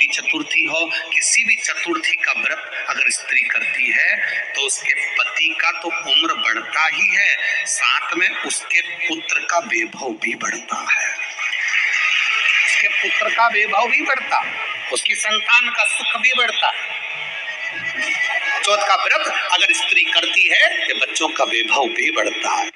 की चतुर्थी हो, किसी भी चतुर्थी का व्रत अगर स्त्री करती है तो उसके पति का तो उम्र बढ़ता ही है, साथ में उसके पुत्र का वैभव भी बढ़ता है। उसके पुत्र का वैभव भी बढ़ता, उसकी संतान का सुख भी बढ़ता। चौथ का व्रत अगर स्त्री करती है तो बच्चों का वैभव भी बढ़ता है।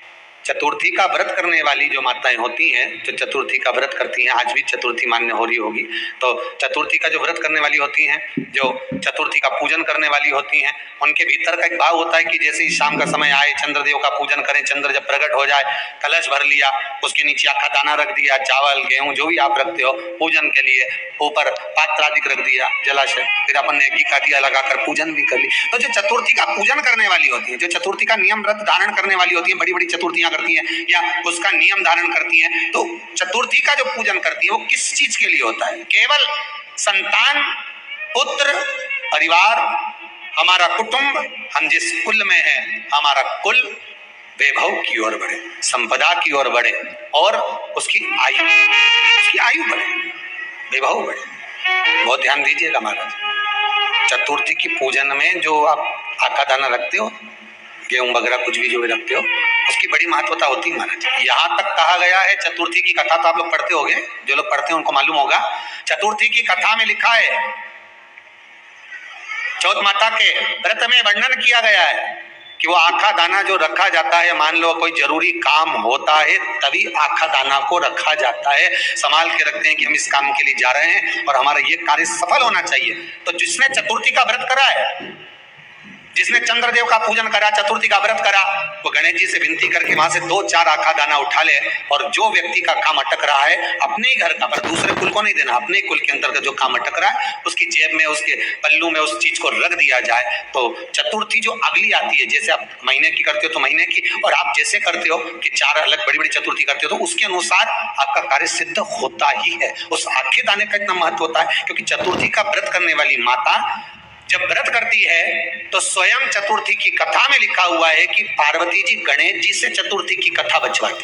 चतुर्थी का व्रत करने वाली जो माताएं होती हैं, जो चतुर्थी का व्रत करती हैं, आज भी चतुर्थी मान्य हो रही होगी, तो चतुर्थी का जो व्रत करने वाली होती हैं, जो चतुर्थी का पूजन करने वाली होती हैं, उनके भीतर का एक भाव होता है कि जैसे ही शाम का समय आए चंद्रदेव का पूजन करें। चंद्र जब प्रकट हो जाए, कलश भर लिया, उसके नीचे आखा दाना रख दिया, चावल गेहूं जो भी आप रखते हो पूजन के लिए, ऊपर पात्र आदि रख दिया, जलाशय, फिर अपन ने घी का दिया लगाकर पूजन भी कर ली। तो जो चतुर्थी का पूजन करने वाली होती है, जो चतुर्थी का नियम व्रत धारण करने वाली होती है, बड़ी बड़ी चतुर्थियां करती हैं या उसका नियम धारण करती हैं, तो चतुर्थी का जो पूजन करती है वो किस चीज के लिए होता है? केवल संतान, पुत्र, परिवार, हमारा कुटुंब, हम जिस कुल में है, हमारा कुल वैभव की ओर बढ़े, संपदा की ओर बढ़े और उसकी आयु बढ़े, वैभव बढ़े। बहुत ध्यान दीजिएगा महाराज। चतुर्थी की पूजन में जो आप आका दाना रखते हो, गेहूं वगैरह कुछ भी जो भी रखते हो, उसकी बड़ी महत्वता होती है महाराज। यहाँ तक कहा गया है, चतुर्थी की कथा तो आप लोग पढ़ते होंगे, जो लोग पढ़ते हैं उनको मालूम होगा। चतुर्थी की कथा में लिखा है, चौथ माता के व्रत में वर्णन किया गया है कि वो आखा दाना जो रखा जाता है, मान लो कोई जरूरी काम होता है तभी आखा दाना को रखा जाता है, संभाल के रखते हैं कि हम इस काम के लिए जा रहे हैं और हमारा ये कार्य सफल होना चाहिए। तो जिसने चतुर्थी का व्रत करा है, जिसने चंद्रदेव का पूजन करा, चतुर्थी का व्रत करा, वो गणेश जी से विनती करके वहां से 2-4 आखा दाना उठा ले और जो व्यक्ति का काम अटक रहा है अपने ही घर का, पर दूसरे कुल को नहीं देना, अपने कुल के अंतर्गत जो काम अटक रहा है उसकी जेब में, उसके पल्लू में उस चीज को रख दिया जाए। तो चतुर्थी जो अगली आती है, जैसे आप महीने की करते हो तो महीने की, और आप जैसे करते हो कि 4 अलग बड़ी बड़ी चतुर्थी करते हो तो उसके अनुसार आपका कार्य सिद्ध होता ही है। उस आखे दाने का इतना महत्व होता है क्योंकि चतुर्थी का व्रत करने वाली माता जब व्रत करती है तो स्वयं चतुर्थी की कथा में लिखा हुआ है कि पार्वती जी गणेश जी से चतुर्थी की कथा बचवाती।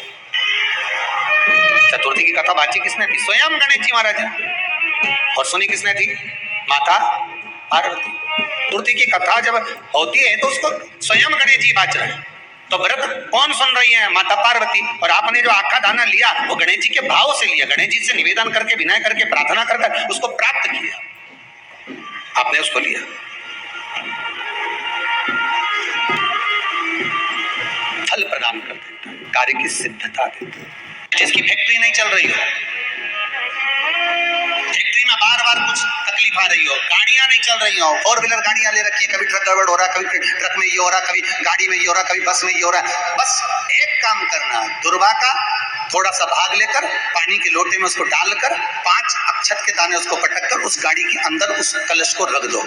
चतुर्थी की कथा बाची किसने थी? स्वयं गणेश जी महाराज ने। और सुनी किसने थी? माता पार्वती। चतुर्थी की कथा जब होती है तो उसको स्वयं गणेश जी बाच रहे हैं, तो व्रत कौन सुन रही है? माता पार्वती। और आपने जो आखा दाना लिया वो गणेश जी के भाव से लिया, गणेश जी से निवेदन करके, विनय करके, प्रार्थना कर उसको प्राप्त किया, आपने उसको लिया। फल प्रदान कर देता है, कार्य की सिद्धता देता है। जिसकी फैक्ट्री नहीं चल रही हो, फैक्ट्री में बार बार कुछ तकलीफ आ रही हो, गाड़ियां नहीं चल रही हो, 4 व्हीलर गाड़ियां ले रखी है, कभी ट्रक गड़बड़ हो रहा, कभी ट्रक में ये हो रहा, कभी गाड़ी में ये हो रहा, कभी बस में ये हो रहा है, बस एक काम करना, दुर्वा का थोड़ा सा भाग लेकर पानी के लोटे में उसको डालकर 5 अक्षत के दाने उसको पटक कर उस गाड़ी के अंदर उस कलश को रख दो,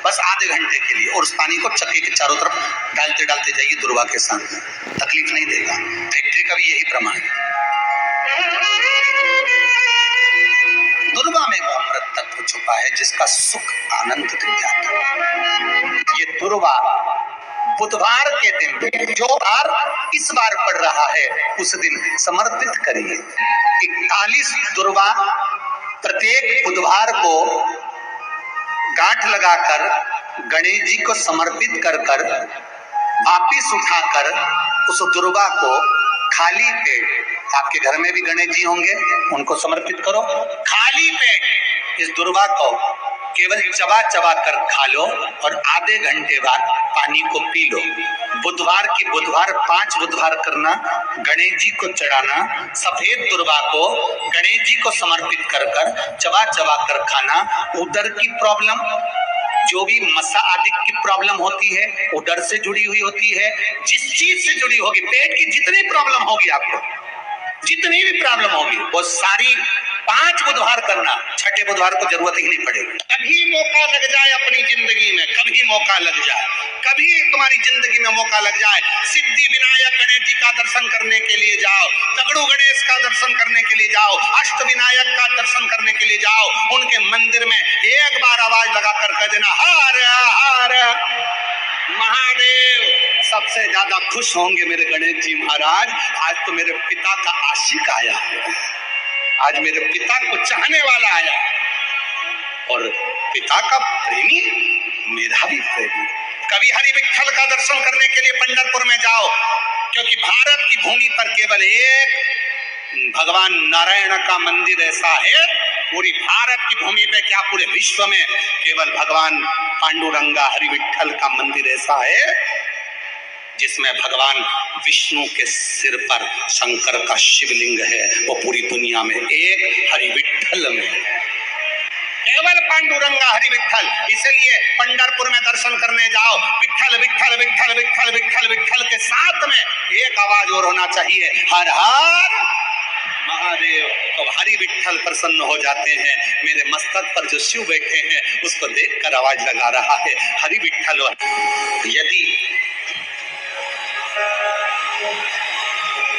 बस आधे घंटे के लिए, और उस पानी को चक्के के चारों तरफ डालते डालते जाइए दुर्वा के सामने, तकलीफ नहीं देगा। फैक्ट्री का भी यही प्रमाण है। दुर्वा में वो अमृत तत्व छुपा है जिसका सुख आनंद दे जाता है। ये दुर्वा बुधवार के दिन, जो बार इस बार पड़ रहा है उस दिन समर्पित करिए। 41 दुर्वा प्रत्येक बुधवार को गांठ लगाकर गणेश जी को समर्पित कर कर वापिस उठाकर उस दुर्वा को खाली पेट, आपके घर में भी गणेश जी होंगे, उनको समर्पित करो, खाली पेट इस दुर्वा को केवल चबा चबा कर खा लो और आधे घंटे बाद पानी को पी लो। बुधवार की बुधवार 5 बुधवार करना, गणेश जी को चढ़ाना, सफेद दुर्वा को गणेश जी को समर्पित कर कर चबा चबा कर खाना। उदर की प्रॉब्लम, जो भी मसा आदि की प्रॉब्लम होती है, उदर से जुड़ी हुई होती है, जिस चीज से जुड़ी होगी, पेट की जितनी प्रॉब्लम होगी, आपको जितनी भी प्रॉब्लम होगी, वो सारी 5 बुधवार करना, 6ठे बुधवार को जरूरत ही नहीं पड़ेगी। कभी मौका लग जाए अपनी जिंदगी में, कभी मौका लग जाए, कभी तुम्हारी जिंदगी में मौका लग जाए, सिद्धि विनायक गणेश जी का दर्शन करने के लिए जाओ, तगड़ू गणेश का दर्शन करने के लिए जाओ, अष्ट विनायक का दर्शन करने के लिए जाओ, उनके मंदिर में एक बार आवाज लगा कर कह देना हर हर महादेव। सबसे ज्यादा खुश होंगे मेरे गणेश जी महाराज, आज तो मेरे पिता का आशिक आया है, आज मेरे पिता को चाहने वाला आया। और पिता का प्रेमी, मेधावी प्रेमी। कभी हरि विठ्ठल का दर्शन करने के लिए पंढरपुर में जाओ, क्योंकि भारत की भूमि पर केवल एक भगवान नारायण का मंदिर ऐसा है, पूरी भारत की भूमि पे क्या पूरे विश्व में केवल भगवान पांडुरंगा हरि विठ्ठल का मंदिर ऐसा है जिसमें भगवान विष्णु के सिर पर शंकर का शिवलिंग है। वो पूरी दुनिया में एक हरि विठ्ठल में है, केवल पांडुरंगा हरि विठ्ठल। इसलिए पंढरपुर में दर्शन करने जाओ, विठ्ठल विठ्ठल विठ्ठल विठ्ठल विठ्ठल विठ्ठल के साथ में एक आवाज और होना चाहिए, हर हर महादेव। तो हरि विठ्ठल प्रसन्न हो जाते हैं। मेरे मस्तक पर जो शिव बैठे हैं उसको देखकर आवाज लगा रहा है, हरि विठ्ठल। यदि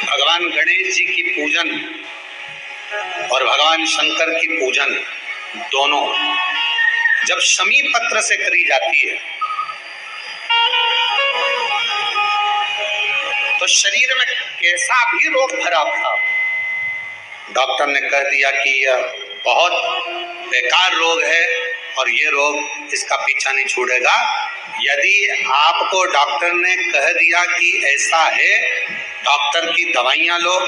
भगवान गणेश जी की पूजन और भगवान शंकर की पूजन दोनों जब शमी पत्र से करी जाती है तो शरीर में कैसा भी रोग भरा था, डॉक्टर ने कह दिया कि यह बहुत बेकार रोग है और ये रोग इसका पीछा नहीं छूटेगा। यदि आपको डॉक्टर ने कह दिया कि ऐसा है, डॉक्टर की दवाइयां लो,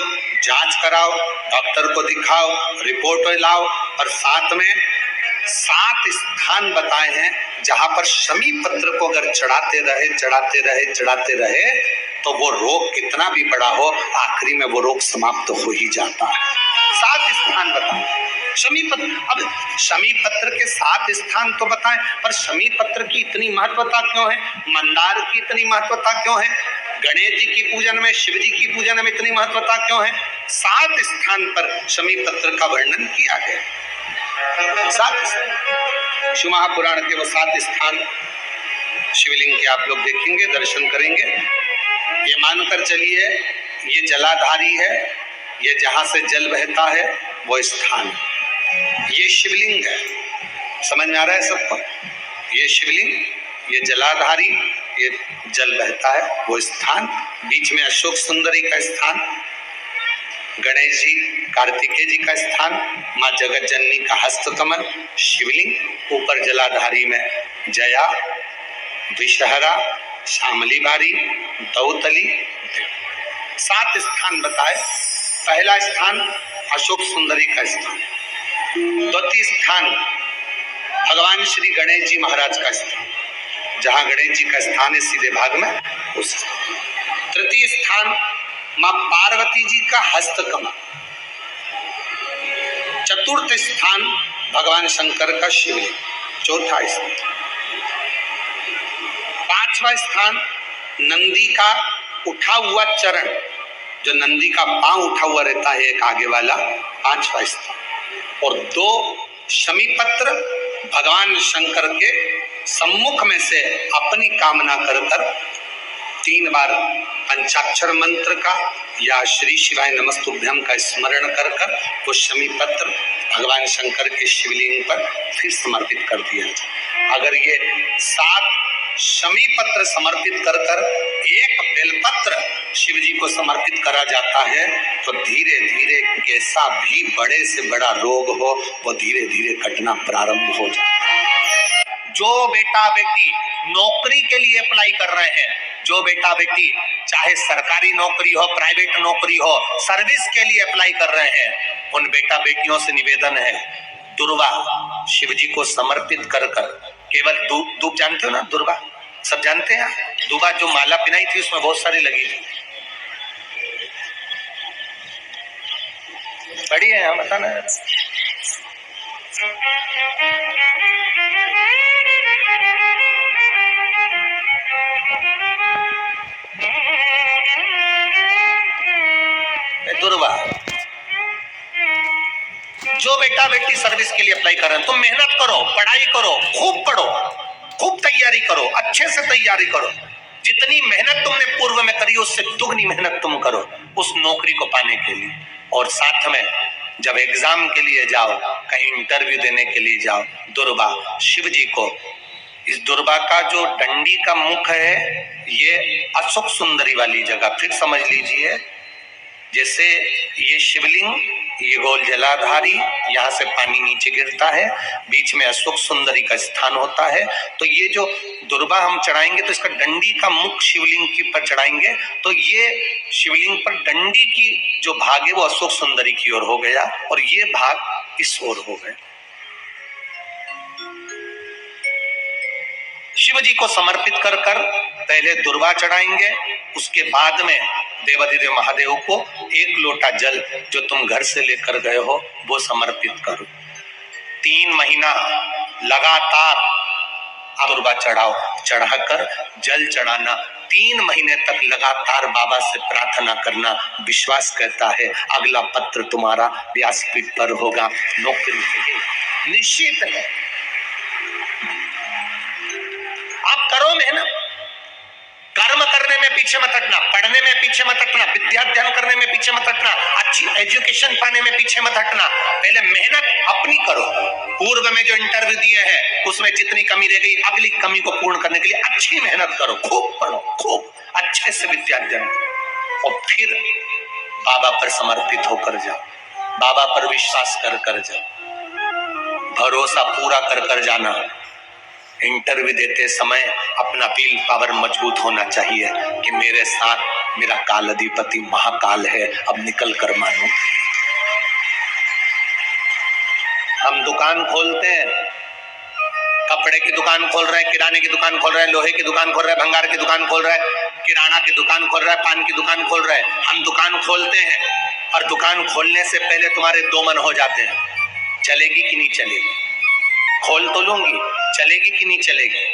जांच कराओ, डॉक्टर को दिखाओ, रिपोर्ट लाओ, और साथ में 7 स्थान बताए हैं जहां पर शमी पत्र को अगर चढ़ाते रहे तो वो रोग कितना भी बड़ा हो आखिरी में वो रोग समाप्त हो ही जाता है। 7 स्थान बताए शमी पत्र। अब शमी पत्र के 7 स्थान तो बताएं, पर शमी पत्र की इतनी महत्वता क्यों है, मंदार की इतनी महत्वता क्यों है, गणेश जी की पूजन में, शिव जी की पूजन में इतनी महत्वता क्यों है? 7 स्थान पर शमी पत्र का वर्णन किया गया। 7 शिव महापुराण के वो 7 स्थान शिवलिंग के आप लोग देखेंगे, दर्शन करेंगे। ये मानकर चलिए ये जलाधारी है, ये जहां से जल बहता है वो स्थान, ये शिवलिंग है। समझ में आ रहा है सबको? ये शिवलिंग, ये जलाधारी, ये जल बहता है वो स्थान, बीच में अशोक सुंदरी का स्थान, गणेश जी कार्तिकेय जी का स्थान, माँ जगत जननी का हस्तकमल, शिवलिंग, ऊपर जलाधारी में जया, विषहरा, श्यामली बारी, दौतली। 7 स्थान बताए। पहला स्थान अशोक सुंदरी का स्थान, द्वितीय स्थान भगवान श्री गणेश जी महाराज का स्थान, जहां गणेश जी का स्थान है सीधे भाग में उस। तृतीय स्थान मां पार्वती जी का हस्तकमल। चतुर्थ स्थान भगवान शंकर का शिवलिंग। चौथा स्थान। 5वां स्थान नंदी का उठा हुआ चरण, जो नंदी का पांव उठा हुआ रहता है एक आगे वाला, 5वां स्थान। और 2 शमी पत्र भगवान शंकर के सम्मुख में से अपनी कामना कर 3 बार पंचाक्षर मंत्र का या श्री शिवाय नमस्तुभ्यम का स्मरण कर वो शमी पत्र भगवान शंकर के शिवलिंग पर फिर समर्पित कर दिया जाए। अगर ये 7 शमी पत्र समर्पित कर एक बेलपत्र शिव जी को समर्पित करा जाता है तो धीरे धीरे कैसा भी बड़े से बड़ा रोग हो वो धीरे धीरे कटना प्रारंभ हो जाता है। जो बेटा बेटी नौकरी के लिए अप्लाई कर रहे हैं, जो बेटा बेटी चाहे सरकारी नौकरी हो, प्राइवेट नौकरी हो, सर्विस के लिए अप्लाई कर रहे हैं, उन बेटा बेटियों से निवेदन है, दुर्वा शिव जी को समर्पित कर केवल दूब जानते हो ना, दुर्वा सब जानते हैं। दुर्वा जो माला पिनाई थी उसमें बहुत सारी लगी थी, पढ़ी है यहाँ, बताना। दुर्वा जो बेटा बेटी सर्विस के लिए अप्लाई कर रहे हैं, तुम मेहनत करो, पढ़ाई करो, खूब पढ़ो, खूब तैयारी करो, अच्छे से तैयारी करो। जितनी मेहनत तुमने पूर्व में करी उससे दुगनी मेहनत तुम करो उस नौकरी को पाने के लिए। और साथ में जब एग्जाम के लिए जाओ, कहीं इंटरव्यू देने के लिए जाओ, दुर्वा शिव जी को, इस दुर्वा का जो डंडी का मुख है ये अशोक सुंदरी वाली जगह, फिर समझ लीजिए जैसे ये शिवलिंग, ये गोल जलाधारी, यहाँ से पानी नीचे गिरता है, बीच में अशोक सुंदरी का स्थान होता है। तो ये जो दुर्वा हम चढ़ाएंगे तो इसका डंडी का मुख शिवलिंग की पर चढ़ाएंगे तो ये शिवलिंग पर डंडी की जो भाग है वो अशोक सुंदरी की ओर हो गया और ये भाग इस ओर हो गए। शिव जी को समर्पित कर कर पहले दुर्वा चढ़ाएंगे, उसके बाद में देवाधिदेव महादेव को एक लोटा जल जो तुम घर से लेकर गए हो वो समर्पित करो। 3 महीना लगातार दुर्वा चढ़ाओ, चढ़ाकर जल चढ़ाना, 3 महीने तक लगातार बाबा से प्रार्थना करना। विश्वास कहता है अगला पत्र तुम्हारा व्यासपीठ पर होगा, नौकरी निश्चित है। आप करो मेहनत, कर्म करने में पीछे मत हटना, पढ़ने में पीछे मत हटना, विद्या अध्ययन करने में पीछे मत हटना, अच्छी एजुकेशन पाने में पीछे मत हटना। पहले मेहनत अपनी करो। पूर्व में जो इंटरव्यू दिए हैं उसमें जितनी कमी रह गई अगली कमी को पूर्ण करने के लिए अच्छी मेहनत करो, खूब पढ़ो, खूब अच्छे से विद्या अध्ययन और फिर बाबा पर समर्पित होकर जाओ, बाबा पर विश्वास कर कर जाओ, भरोसा पूरा कर कर जाना। इंटरव्यू देते समय अपना विल पावर मजबूत होना चाहिए कि मेरे साथ मेरा काल अधिपति महाकाल है, अब निकल कर मानो। हम दुकान खोलते हैं, कपड़े की दुकान खोल रहे हैं, किराने की दुकान खोल रहे हैं, लोहे की दुकान खोल रहे हैं, भंगार की दुकान खोल रहे हैं, किराना की दुकान खोल रहा है, पान की दुकान खोल रहे हैं। हम दुकान खोलते हैं और दुकान खोलने से पहले तुम्हारे 2 मन हो जाते हैं, चलेगी कि नहीं चलेगी, खोल तो लूंगी, चलेगी कि नहीं चलेगी।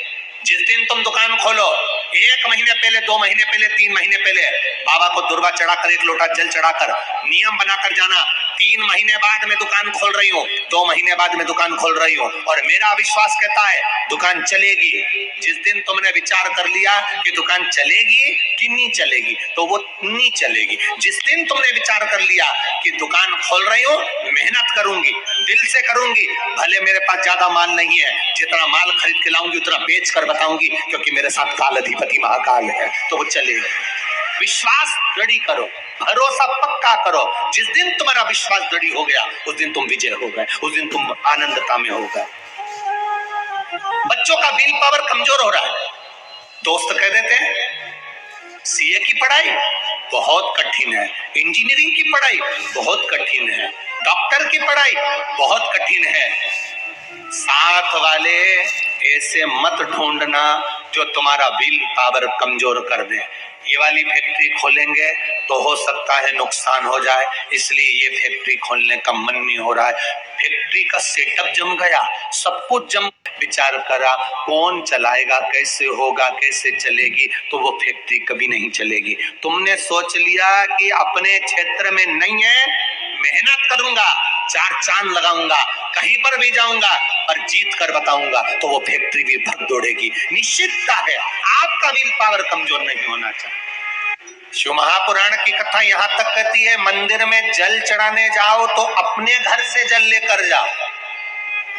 जिस दिन तुम दुकान खोलो 1 महीने पहले, 2 महीने पहले, 3 महीने पहले बाबा को दुर्वा चढ़ाकर, एक लोटा जल चढ़ाकर नियम बनाकर जाना, 3 महीने बाद मैं दुकान खोल रही हूँ, 2 महीने बाद मैं दुकान खोल रही हूँ और मेरा विश्वास कहता है दुकान चलेगी। जिस दिन तुमने विचार कर लिया कि दुकान चलेगी कि नहीं चलेगी तो वो नहीं चलेगी। जिस दिन तुमने विचार कर लिया कि दुकान खोल रही हूँ, मेहनत करूंगी, दिल से करूंगी, भले मेरे पास ज्यादा माल नहीं है, जितना माल खरीद के लाऊंगी उतना बेच कर बताऊंगी क्योंकि मेरे साथ काल अधिपति महाकाल है, तो वो चलेगा। विश्वास दृढ़ करो, भरोसा पक्का करो। जिस दिन तुम्हारा विश्वास दृढ़ हो गया उस दिन तुम विजय हो गए, उस दिन तुम आनंदता में हो गए। बच्चों का विल पावर कमजोर हो रहा है, दोस्त कह देते हैं सीए की पढ़ाई बहुत कठिन है, इंजीनियरिंग की पढ़ाई बहुत कठिन है, डॉक्टर की पढ़ाई बहुत कठिन है। साथ वाले ऐसे मत ढूंढना जो तुम्हारा विल पावर कमजोर कर दे। ये वाली फैक्ट्री खोलेंगे तो हो सकता है नुकसान हो जाए, इसलिए ये फैक्ट्री खोलने का मन नहीं हो रहा है। फैक्ट्री का सेटअप जम गया, सब कुछ जम, विचार करा कौन चलाएगा, कैसे होगा, कैसे चलेगी, तो वो फैक्ट्री कभी नहीं चलेगी। तुमने सोच लिया कि अपने क्षेत्र में नहीं है, मेहनत करूंगा, 4 चांद लगाऊंगा, कहीं पर भी जाऊंगा पर जीत कर बताऊंगा, तो वो फैक्ट्री भी भग दौड़ेगी। निश्चितता है आपका विल पावर कमजोर नहीं होना चाहिए। शिव महापुराण की कथा यहाँ तक कहती है मंदिर में जल चढ़ाने जाओ तो अपने घर से जल लेकर जाओ।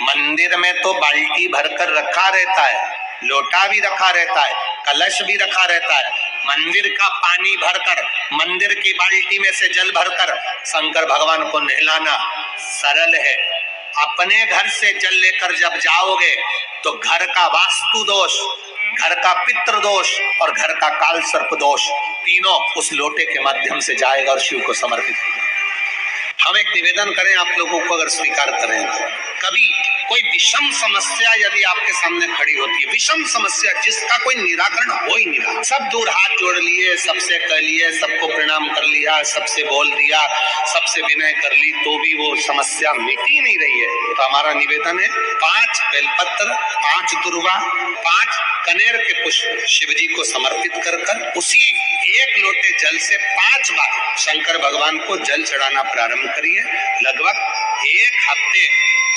मंदिर में तो बाल्टी भरकर रखा रहता है, लोटा भी रखा रहता है, कलश भी रखा रहता है। मंदिर का पानी भरकर, मंदिर की बाल्टी में से जल भरकर शंकर भगवान को नहलाना सरल है। अपने घर से जल लेकर जब जाओगे तो घर का वास्तु दोष, घर का पितृ दोष और घर का काल सर्प दोष तीनों उस लोटे के माध्यम से जाएगा और शिव को समर्पित होगा। हम एक निवेदन करें आप लोगों को, अगर स्वीकार करें, कभी कोई विषम समस्या यदि आपके सामने खड़ी होती है, विषम समस्या जिसका कोई निराकरण हो ही नहीं रहा, सब दूर हाथ जोड़ लिए, सबसे कह लिए, सबको प्रणाम कर लिया, सबसे बोल दिया, सबसे विनय कर ली, तो भी वो समस्या मिटी नहीं रही है, तो हमारा निवेदन है 5 बेलपत्र, 5 दुर्वा, 5 कनेर के पुष्प शिव जी को समर्पित कर उसी 1 लोटे जल से 5 बार शंकर भगवान को जल चढ़ाना प्रारंभ करिए। लगभग 1 हफ्ते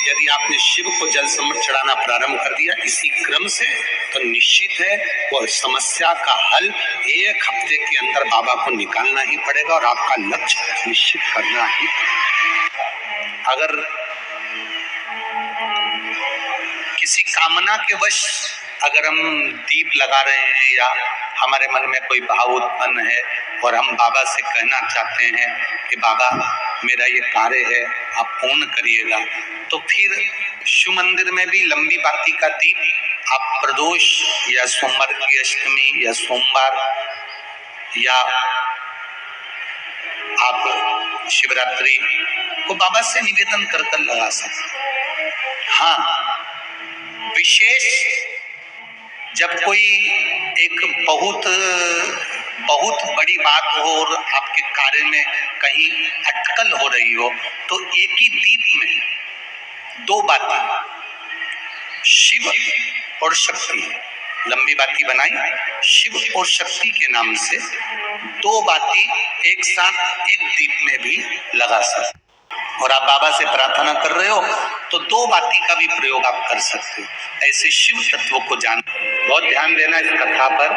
यदि आपने शिव को जल चढ़ाना प्रारंभ कर दिया इसी क्रम से, तो निश्चित है वो समस्या का हल 1 हफ्ते के अंदर बाबा को निकालना ही पड़ेगा और आपका लक्ष्य निश्चित करना ही। अगर किसी कामना के वश अगर हम दीप लगा रहे हैं या हमारे मन में कोई भाव उत्पन्न है और हम बाबा से कहना चाहते हैं कि बाबा मेरा ये कार्य है आप पूर्ण करिएगा, तो फिर शिव मंदिर में भी लंबी बाती का दीप आप प्रदोष या सोमवार की अष्टमी या सोमवार या आप शिवरात्रि को बाबा से निवेदन कर कर लगा सकते। हाँ, विशेष जब कोई एक बहुत बहुत बड़ी बात हो और आपके कार्य में कहीं अटकल हो रही हो, तो एक ही दीप में दो बातें, शिव और शक्ति, लंबी बाती बनाई, शिव और शक्ति के नाम से दो बाती एक साथ एक दीप में भी लगा सकते। और आप बाबा से प्रार्थना कर रहे हो तो दो बाती का भी प्रयोग आप कर सकते हो। ऐसे शिव तत्व को जान, बहुत ध्यान देना इस कथा पर।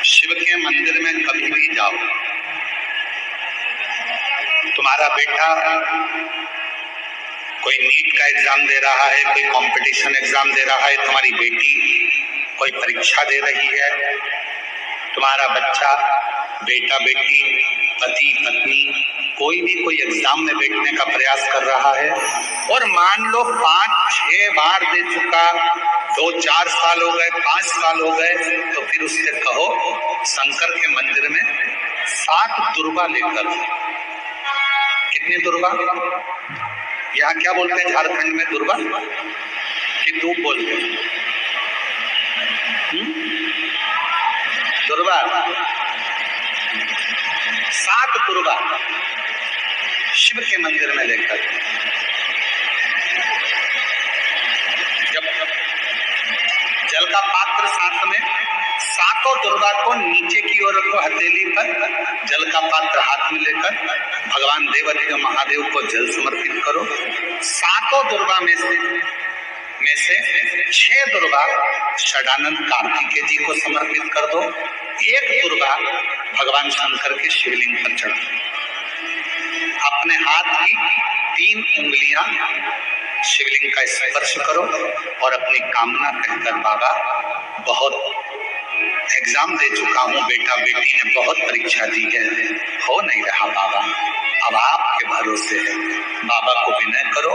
शिव के मंदिर में कभी भी जाओ, तुम्हारा बेटा कोई नीट का एग्जाम दे रहा है, कोई कंपटीशन एग्जाम दे रहा है, तुम्हारी बेटी कोई परीक्षा दे रही है, तुम्हारा बच्चा, बेटा बेटी, पति पत्नी कोई भी कोई एग्जाम में बैठने का प्रयास कर रहा है और मान लो 5-6 बार दे चुका, 2-4 साल हो गए, 5 साल हो गए, तो फिर उससे कहो शंकर के मंदिर में 7 दुर्बा लेकर। कितनी दुर्बा? यहाँ क्या बोलते हैं झारखंड में दुर्बा कि दूब बोलते हैं? दुर्बा, 7 दुर्बा शिव के मंदिर में लेकर, जब जल का पात्र साथ में, 7 दुर्बा को नीचे की ओर रखो, हथेली पर जल का पात्र हाथ में लेकर भगवान देवाधिदेव महादेव को जल समर्पित करो। 7 दुर्बा में से 6 दुर्बा षडानंद कार्तिकेय जी को समर्पित कर दो, 1 दुर्बा भगवान शंकर के शिवलिंग पर चढ़ा दो। अपने हाथ की 3 उंगलियां शिवलिंग का स्पर्श करो और अपनी कामना कहकर, बाबा बहुत एग्जाम दे चुका हूँ, बेटा बेटी ने बहुत परीक्षा दी है, हो नहीं रहा बाबा, अब आपके भरोसे है। बाबा को विनय करो,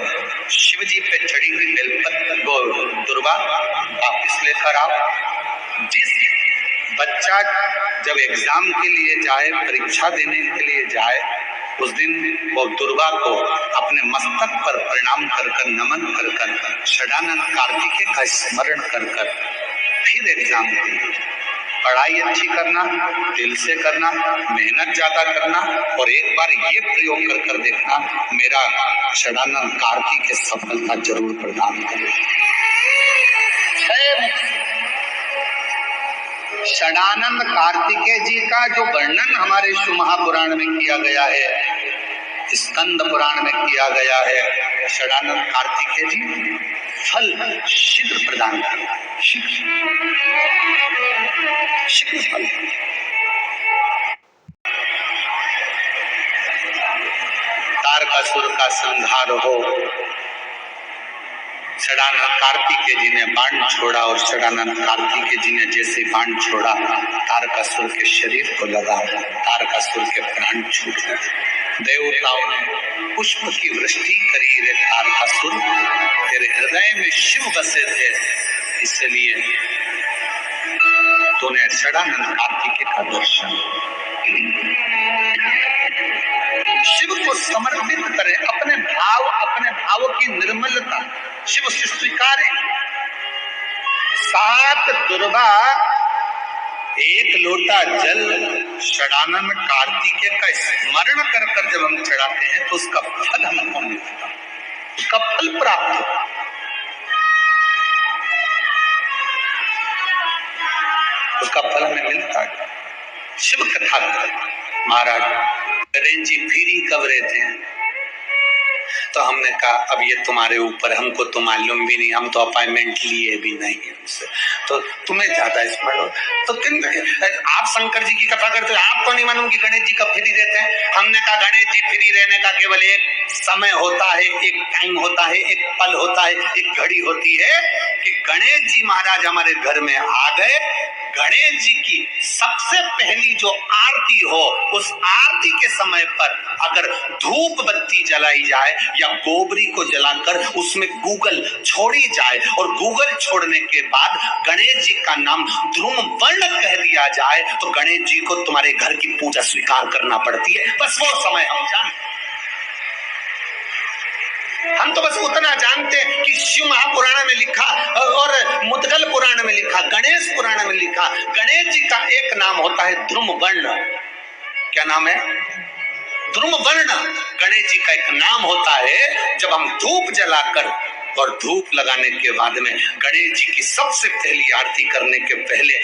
शिव जी पे चढ़ी हुई बेलपत्र वो दुर्बा वापिस लेकर आओ। जिस बच्चा जब एग्जाम के लिए जाए, परीक्षा देने के लिए जाए, उस दिन वो दुर्बा को अपने मस्तक पर प्रणाम कर कर, नमन कर कर, षडानंद कार्तिकेय का स्मरण कर कर फिर एग्जाम देना। पढ़ाई अच्छी करना, दिल से करना, मेहनत ज्यादा करना और एक बार ये प्रयोग कर कर देखना, मेरा षडानंद कार्तिकेय सफलता जरूर प्रदान करे। षडानंद कार्तिकेय जी का जो वर्णन हमारे शिव महापुराण में किया गया है, स्कंद पुराण में किया गया है, षडानंद कार्तिकेय जी फल शीघ्र प्रदान करता है, शीघ्र फल। तारकासुर का संहार हो, षडानंद कार्तिकेय जी ने बाण छोड़ा और षडानंद कार्तिकेय जी ने जैसे बाण छोड़ा, तारकासुर के शरीर को लगा, तारकासुर के प्राण छूट गए। देवताओं ने पुष्प की वृष्टि करी, रे तारकासुर तेरे हृदय में शिव बसे थे, इसलिए तूने षडानंद कार्तिकेय का दर्शन। शिव को समर्पित करे, अपने भाव की निर्मलता शिव से स्वीकारे। 7 दुर्बा 1 लोटा जल षडानंद कार्तिकेय का स्मरण कर कर जब हम चढ़ाते हैं तो उसका फल हमको मिलता है, उसका फल प्राप्त होता। उसका फल हमें मिलता है। शिव कथा महाराज गणेश जी फ्री कब रहते हैं, तो हमने कहा अब ये तुम्हारे ऊपर, हमको तो मालूम भी नहीं, हम तो अपॉइंटमेंट लिए भी नहीं है उनसे, तो तुम्हें ज्यादा स्मरण हो। तो आप शंकर जी की कथा करते हो, आपको नहीं मालूम कि गणेश जी कब फ्री रहते हैं? हमने कहा गणेश जी फ्री रहने का केवल एक समय होता है, एक टाइम होता है, एक पल होता है, एक घड़ी होती है कि गणेश जी महाराज हमारे घर में आ गए, गणेश जी की सबसे पहली जो आरती हो, उस आरती के समय पर अगर धूप बत्ती जलाई जाए या गोबरी को जलाकर उसमें गूगल छोड़ी जाए और गूगल छोड़ने के बाद गणेश जी का नाम ध्रुम वर्ण कह दिया जाए तो गणेश जी को तुम्हारे घर की पूजा स्वीकार करना पड़ती है। बस वो समय हम जानते, हम तो बस उतना जानते हैं कि शिव महापुराण में लिखा और मुद्गल पुराण में लिखा, गणेश पुराण में लिखा, गणेश जी का एक नाम होता है ध्रुम वर्ण। क्या नाम है? ध्रुम वर्ण। गणेश जी का एक नाम होता है। जब हम धूप जलाकर और धूप लगाने के बाद में गणेश जी की सबसे पहली आरती करने के पहले